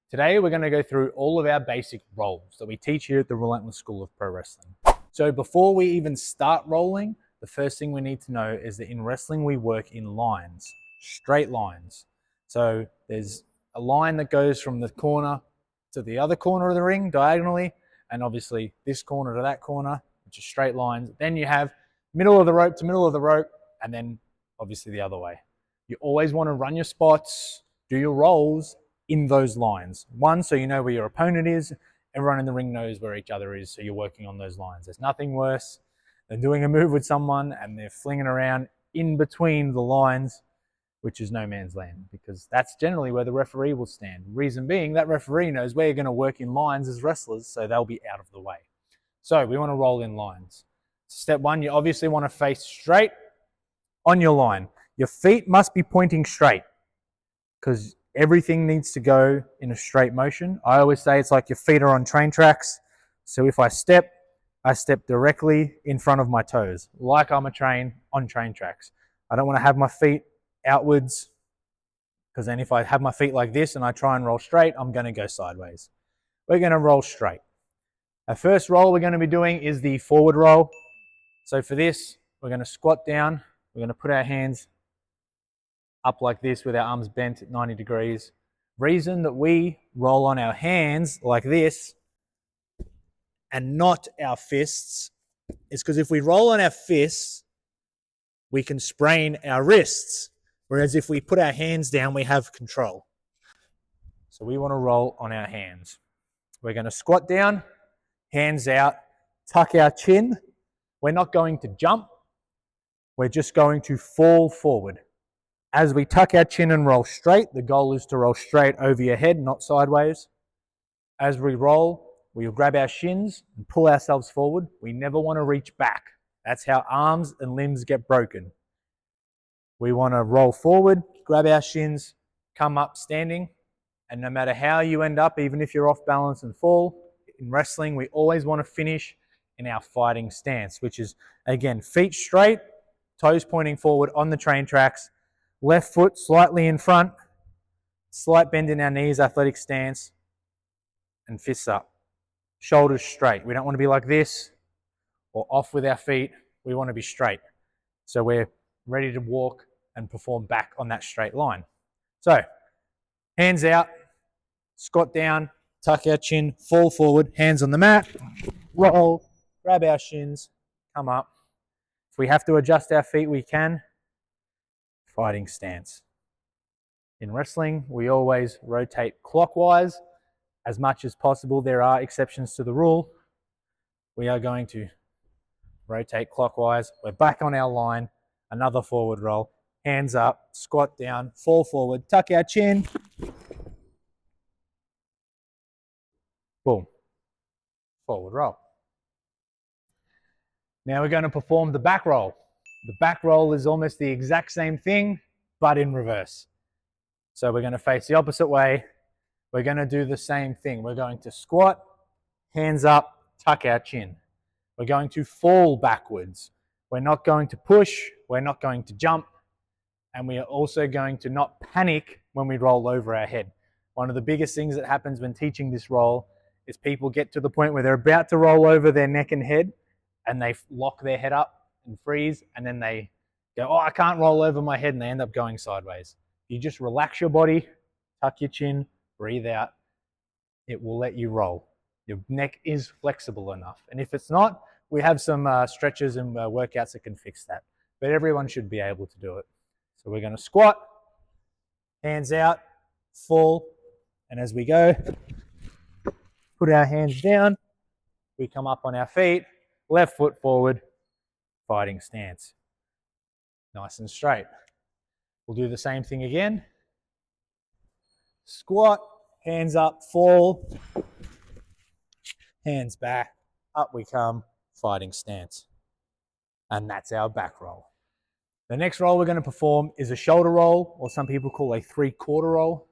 Today we're going to go through all of our basic rolls that we teach here at the Relentless School of Pro Wrestling. So before we even start rolling, the first thing we need to know is that in wrestling we work in lines, straight lines. So there's a line that goes from the corner to the other corner of the ring diagonally, and obviously this corner to that corner, which is straight lines. Then you have middle of the rope to middle of the rope, and then obviously the other way. You always want to run your spots, do your rolls in those lines. One, so you know where your opponent is. Everyone in the ring knows where each other is, so you're working on those lines. There's nothing worse than doing a move with someone and they're flinging around in between the lines, which is no man's land, because that's generally where the referee will stand. Reason being, that referee knows where you're going to work in lines as wrestlers, so they'll be out of the way. So we want to roll in lines. Step one, you obviously want to face straight on your line. Your feet must be pointing straight because everything needs to go in a straight motion. I always say it's like your feet are on train tracks. So if I step directly in front of my toes, like I'm a train on train tracks. I don't want to have my feet outwards, because then if I have my feet like this and I try and roll straight, I'm going to go sideways. We're going to roll straight. Our first roll we're going to be doing is the forward roll. So for this, we're going to squat down. We're going to put our hands up like this with our arms bent at 90 degrees. Reason that we roll on our hands like this and not our fists is because if we roll on our fists, we can sprain our wrists. Whereas if we put our hands down, we have control. So we want to roll on our hands. We're going to squat down, hands out, tuck our chin. We're not going to jump. We're just going to fall forward. As we tuck our chin and roll straight, the goal is to roll straight over your head, not sideways. As we roll, we'll grab our shins and pull ourselves forward. We never want to reach back. That's how arms and limbs get broken. We want to roll forward, grab our shins, come up standing, and no matter how you end up, even if you're off balance and fall, in wrestling, we always want to finish in our fighting stance, which is, again, feet straight, toes pointing forward on the train tracks, left foot slightly in front, slight bend in our knees, athletic stance, and fists up. Shoulders straight. We don't want to be like this or off with our feet. We want to be straight. So we're ready to walk and perform back on that straight line. So, hands out, squat down, tuck our chin, fall forward, hands on the mat, roll, grab our shins, come up. If we have to adjust our feet, we can. Fighting stance. In wrestling, we always rotate clockwise as much as possible. There are exceptions to the rule. We are going to rotate clockwise. We're back on our line. Another forward roll. Hands up, squat down, fall forward, tuck our chin. Boom. Forward roll. Now we're going to perform the back roll. The back roll is almost the exact same thing, but in reverse. So we're going to face the opposite way. We're going to do the same thing. We're going to squat, hands up, tuck our chin. We're going to fall backwards. We're not going to push. We're not going to jump. And we are also going to not panic when we roll over our head. One of the biggest things that happens when teaching this roll is people get to the point where they're about to roll over their neck and head, and they lock their head up and freeze, and then they go, oh, I can't roll over my head, and they end up going sideways. You just relax your body, tuck your chin, breathe out. It will let you roll. Your neck is flexible enough. And if it's not, we have some stretches and workouts that can fix that. But everyone should be able to do it. So we're going to squat, hands out, fall, and as we go, put our hands down, we come up on our feet, left foot forward, fighting stance. Nice and straight. We'll do the same thing again. Squat, hands up, fall, hands back, up we come, fighting stance. And that's our back roll. The next roll we're going to perform is a shoulder roll, or some people call a 3/4 roll.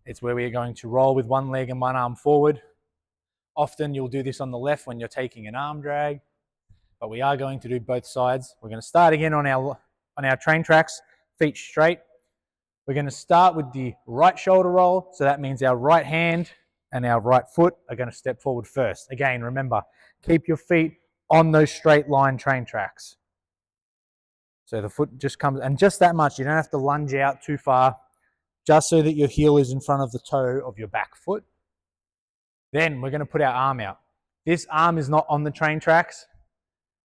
It's where we are going to roll with one leg and one arm forward. Often you'll do this on the left when you're taking an arm drag, but we are going to do both sides. We're going to start again on our train tracks, feet straight. We're going to start with the right shoulder roll. So that means our right hand and our right foot are going to step forward first. Again, remember, keep your feet on those straight line train tracks. So the foot just comes, and just that much. You don't have to lunge out too far, just so that your heel is in front of the toe of your back foot. Then we're going to put our arm out. This arm is not on the train tracks.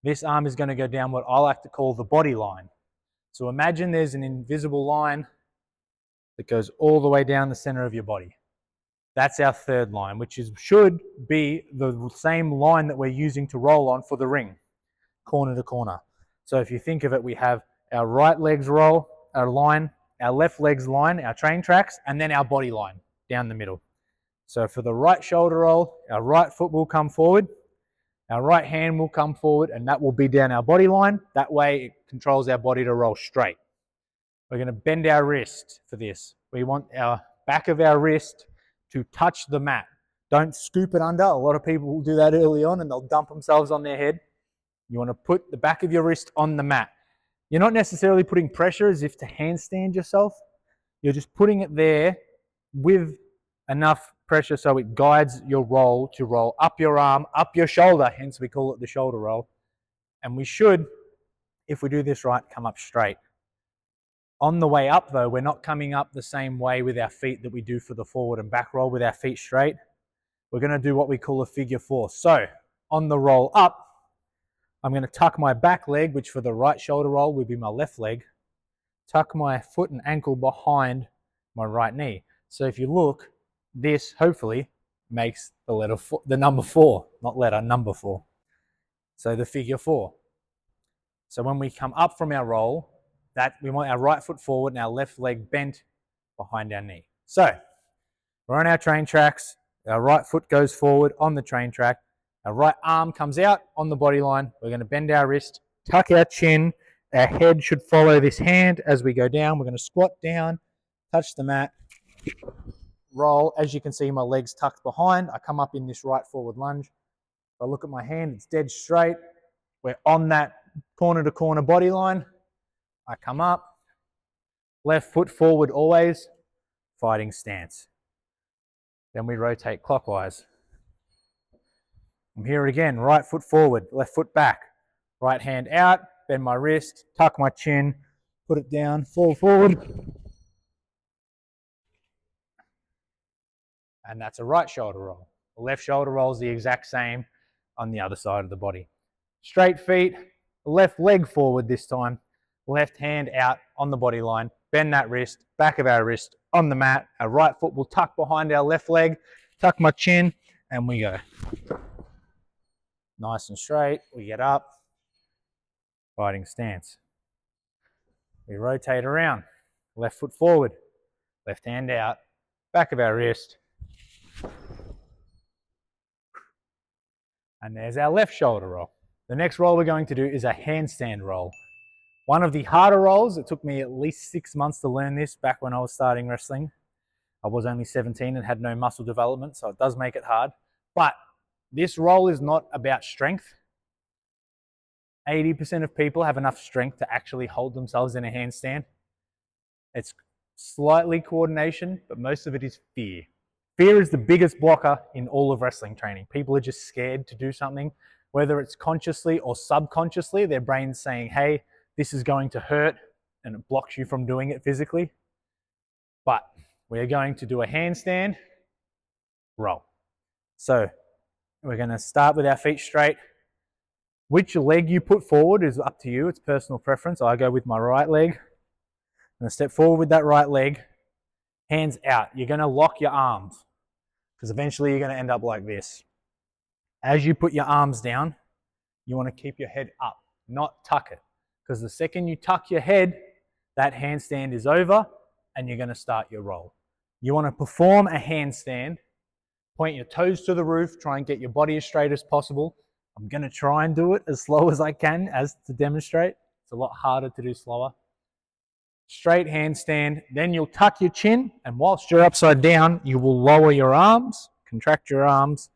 This arm is going to go down what I like to call the body line. So imagine there's an invisible line that goes all the way down the center of your body. That's our third line, which should be the same line that we're using to roll on for the ring, corner to corner. So if you think of it, we have our right leg's roll, our line, our left leg's line, our train tracks, and then our body line down the middle. So for the right shoulder roll, our right foot will come forward, our right hand will come forward, and that will be down our body line. That way it controls our body to roll straight. We're going to bend our wrist for this. We want our back of our wrist to touch the mat. Don't scoop it under. A lot of people will do that early on and they'll dump themselves on their head. You want to put the back of your wrist on the mat. You're not necessarily putting pressure as if to handstand yourself. You're just putting it there with enough pressure so it guides your roll to roll up your arm, up your shoulder, hence we call it the shoulder roll. And we should, if we do this right, come up straight. On the way up though, we're not coming up the same way with our feet that we do for the forward and back roll with our feet straight. We're going to do what we call a figure four. So on the roll up, I'm going to tuck my back leg, which for the right shoulder roll would be my left leg, tuck my foot and ankle behind my right knee. So if you look, this hopefully makes the number 4, not letter, number 4. So the figure 4. So when we come up from our roll, that we want our right foot forward and our left leg bent behind our knee. So we're on our train tracks. Our right foot goes forward on the train track. Our right arm comes out on the body line. We're going to bend our wrist, tuck our chin. Our head should follow this hand as we go down. We're going to squat down, touch the mat, roll. As you can see, my legs tucked behind. I come up in this right forward lunge. If I look at my hand, it's dead straight. We're on that corner to corner body line. I come up, left foot forward always, fighting stance. Then we rotate clockwise. I'm here again, right foot forward, left foot back. Right hand out, bend my wrist, tuck my chin, put it down, fall forward. And that's a right shoulder roll. The left shoulder roll is the exact same on the other side of the body. Straight feet, left leg forward this time. Left hand out on the body line, bend that wrist, back of our wrist on the mat. Our right foot will tuck behind our left leg, tuck my chin, and we go. Nice and straight, we get up, fighting stance. We rotate around, left foot forward, left hand out, back of our wrist. And there's our left shoulder roll. The next roll we're going to do is a handstand roll. One of the harder rolls. It took me at least 6 months to learn this back when I was starting wrestling. I was only 17 and had no muscle development, so it does make it hard. But this roll is not about strength. 80% of people have enough strength to actually hold themselves in a handstand. It's slightly coordination, but most of it is fear. Fear is the biggest blocker in all of wrestling training. People are just scared to do something, whether it's consciously or subconsciously. Their brain's saying, hey, this is going to hurt, and it blocks you from doing it physically. But we're going to do a handstand roll. So we're going to start with our feet straight. Which leg you put forward is up to you. It's personal preference. I go with my right leg. I'm going to step forward with that right leg. Hands out. You're going to lock your arms because eventually you're going to end up like this. As you put your arms down, you want to keep your head up, not tuck it. Because the second you tuck your head, that handstand is over and you're going to start your roll. You want to perform a handstand, point your toes to the roof, try and get your body as straight as possible. I'm going to try and do it as slow as I can as to demonstrate. It's a lot harder to do slower. Straight handstand, then you'll tuck your chin, and whilst you're upside down, you will lower your arms, contract your arms,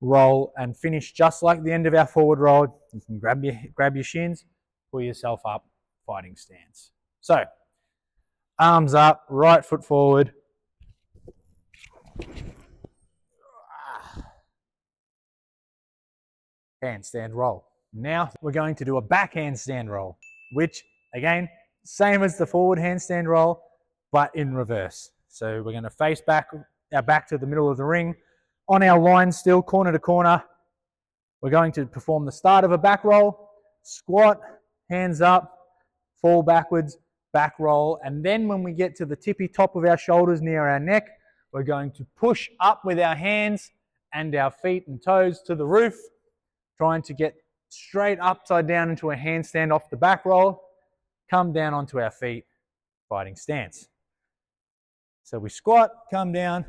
roll, and finish just like the end of our forward roll. You can grab your shins, pull yourself up, fighting stance. So arms up, right foot forward. Handstand roll. Now we're going to do a back handstand roll, which again, same as the forward handstand roll, but in reverse. So we're going to face back, our back to the middle of the ring, on our line still, corner to corner. We're going to perform the start of a back roll, squat, hands up, fall backwards, back roll, and then when we get to the tippy top of our shoulders near our neck, we're going to push up with our hands and our feet and toes to the roof, trying to get straight upside down into a handstand off the back roll, come down onto our feet, fighting stance. So we squat, come down,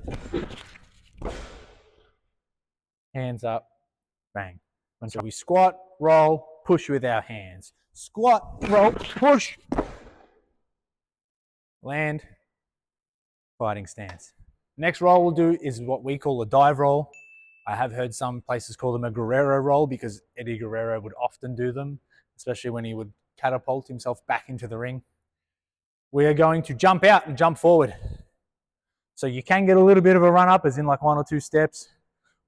hands up, bang. And so we squat, roll, push with our hands. Squat, roll, push, land, fighting stance. Next roll we'll do is what we call a dive roll. I have heard some places call them a Guerrero roll because Eddie Guerrero would often do them, especially when he would catapult himself back into the ring. We are going to jump out and jump forward. So you can get a little bit of a run up, as in like 1 or 2 steps.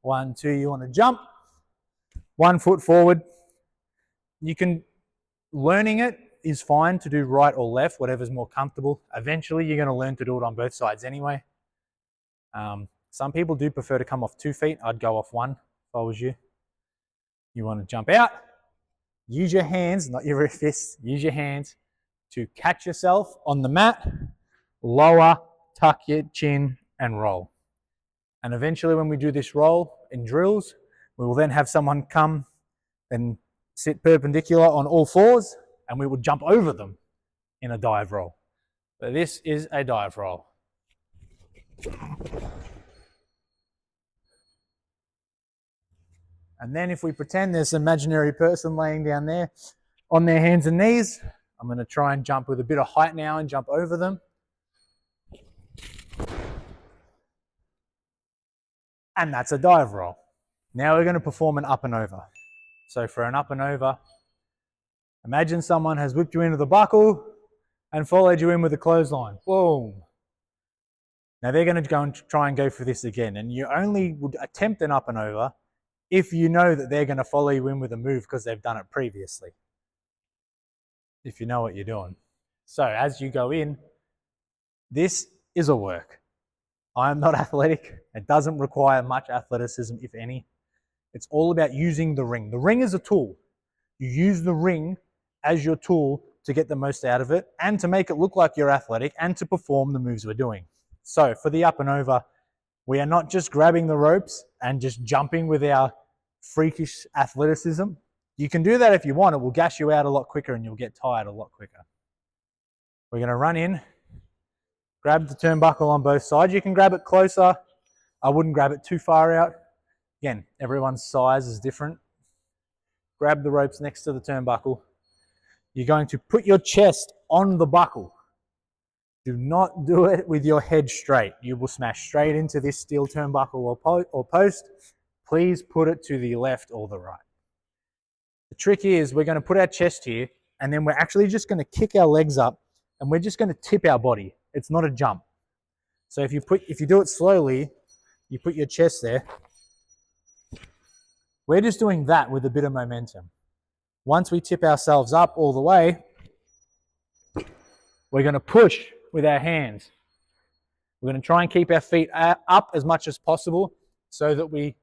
1, 2, you want to jump. 1 foot forward. Learning it is fine to do right or left, whatever's more comfortable. Eventually you're going to learn to do it on both sides anyway. Some people do prefer to come off 2 feet. I'd go off 1 if I was you. You want to jump out. Use your hands, not your fists. Use your hands to catch yourself on the mat. Lower, tuck your chin, and roll. And eventually when we do this roll in drills, we will then have someone come and sit perpendicular on all 4s, and we will jump over them in a dive roll. So this is a dive roll. And then if we pretend there's an imaginary person laying down there on their hands and knees, I'm going to try and jump with a bit of height now and jump over them. And that's a dive roll. Now we're going to perform an up and over. So for an up and over, imagine someone has whipped you into the buckle and followed you in with a clothesline. Boom. Now they're going to go and try and go for this again. And you only would attempt an up and over if you know that they're going to follow you in with a move because they've done it previously. If you know what you're doing. So as you go in, this is a work. I'm not athletic. It doesn't require much athleticism, if any. It's all about using the ring. The ring is a tool. You use the ring as your tool to get the most out of it and to make it look like you're athletic and to perform the moves we're doing. So for the up and over, we are not just grabbing the ropes and just jumping with our freakish athleticism. You can do that if you want. It will gas you out a lot quicker and you'll get tired a lot quicker. We're going to run in, grab the turnbuckle on both sides. You can grab it closer. I wouldn't grab it too far out. Again, everyone's size is different. Grab the ropes next to the turnbuckle. You're going to put your chest on the buckle. Do not do it with your head straight. You will smash straight into this steel turnbuckle or post. Please put it to the left or the right. The trick is we're going to put our chest here and then we're actually just going to kick our legs up and we're just going to tip our body. It's not a jump. So if you do it slowly, you put your chest there. We're just doing that with a bit of momentum. Once we tip ourselves up all the way, we're going to push with our hands. We're going to try and keep our feet up as much as possible so that we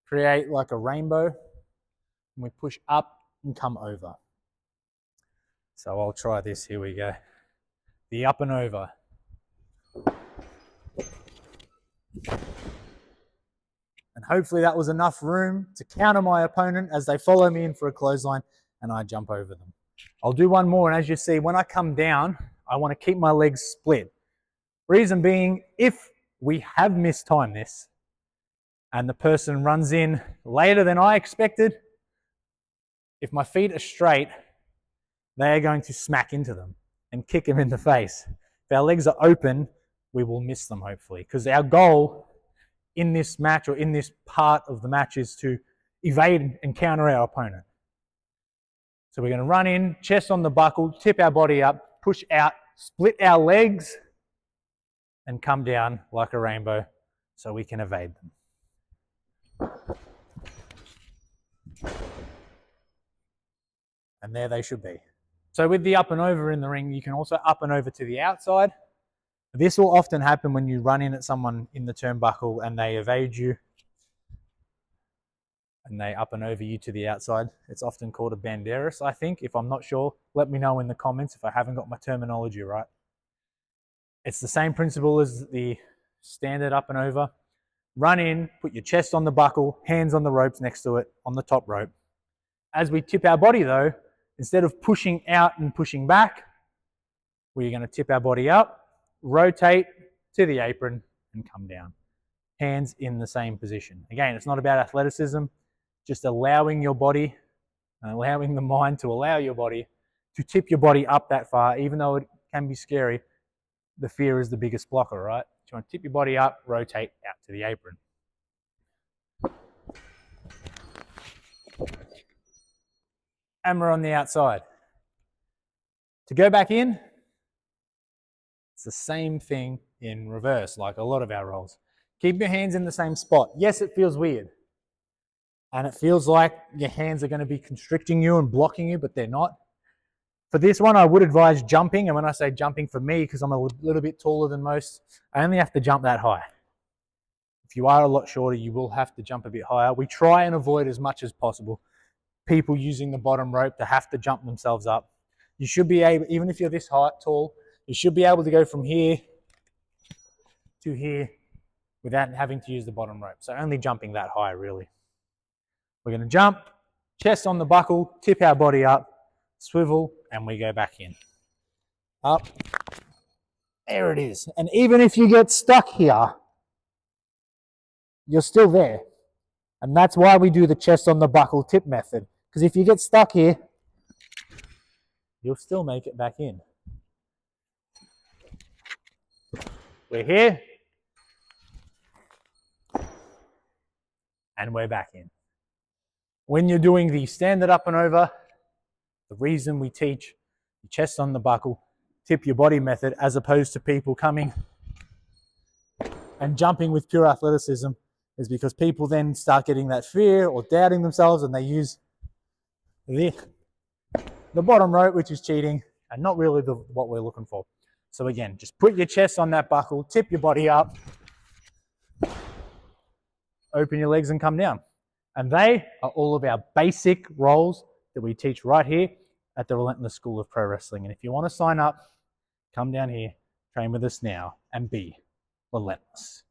create like a rainbow. And we push up and come over. So I'll try this. Here we go. The up and over. And hopefully that was enough room to counter my opponent as they follow me in for a clothesline and I jump over them. I'll do one more, and as you see, when I come down, I want to keep my legs split. Reason being, if we have mistimed this and the person runs in later than I expected, if my feet are straight, they are going to smack into them and kick them in the face. If our legs are open, we will miss them, hopefully, because our goal in this match or in this part of the match is to evade and counter our opponent. So we're going to run in, chest on the buckle, tip our body up, push out split our legs, and come down like a rainbow so we can evade them. And there they should be. So with the up and over in the ring, you can also up and over to the outside. This will often happen when you run in at someone in the turnbuckle and they evade you and they up and over you to the outside. It's often called a banderas, I think. If I'm not sure, let me know in the comments if I haven't got my terminology right. It's the same principle as the standard up and over. Run in, put your chest on the buckle, hands on the ropes next to it, on the top rope. As we tip our body though, instead of pushing out and pushing back, we're going to tip our body up, rotate to the apron and come down. Hands in the same position. Again, it's not about athleticism, just allowing your body and allowing the mind to allow your body to tip your body up that far, even though it can be scary. The fear is the biggest blocker, right? You want to tip your body up, rotate out to the apron. And we're on the outside. To go back in, it's the same thing in reverse, like a lot of our rolls. Keep your hands in the same spot. Yes, it feels weird. And it feels like your hands are going to be constricting you and blocking you, but they're not. For this one, I would advise jumping. And when I say jumping for me, because I'm a little bit taller than most, I only have to jump that high. If you are a lot shorter, you will have to jump a bit higher. We try and avoid as much as possible people using the bottom rope to have to jump themselves up. You should be able, even if you're this tall, you should be able to go from here to here without having to use the bottom rope. So only jumping that high, really. We're going to jump, chest on the buckle, tip our body up, swivel, and we go back in. Up. There it is. And even if you get stuck here, you're still there. And that's why we do the chest on the buckle tip method. Because if you get stuck here, you'll still make it back in. We're here. And we're back in. When you're doing the standard up and over, the reason we teach the chest on the buckle, tip your body method, as opposed to people coming and jumping with pure athleticism, is because people then start getting that fear or doubting themselves and they use the bottom rope, which is cheating and not really what we're looking for. So again, just put your chest on that buckle, tip your body up, open your legs and come down. And they are all of our basic rolls that we teach right here at the Relentless School of Pro Wrestling. And if you want to sign up, come down here, train with us now, and be relentless.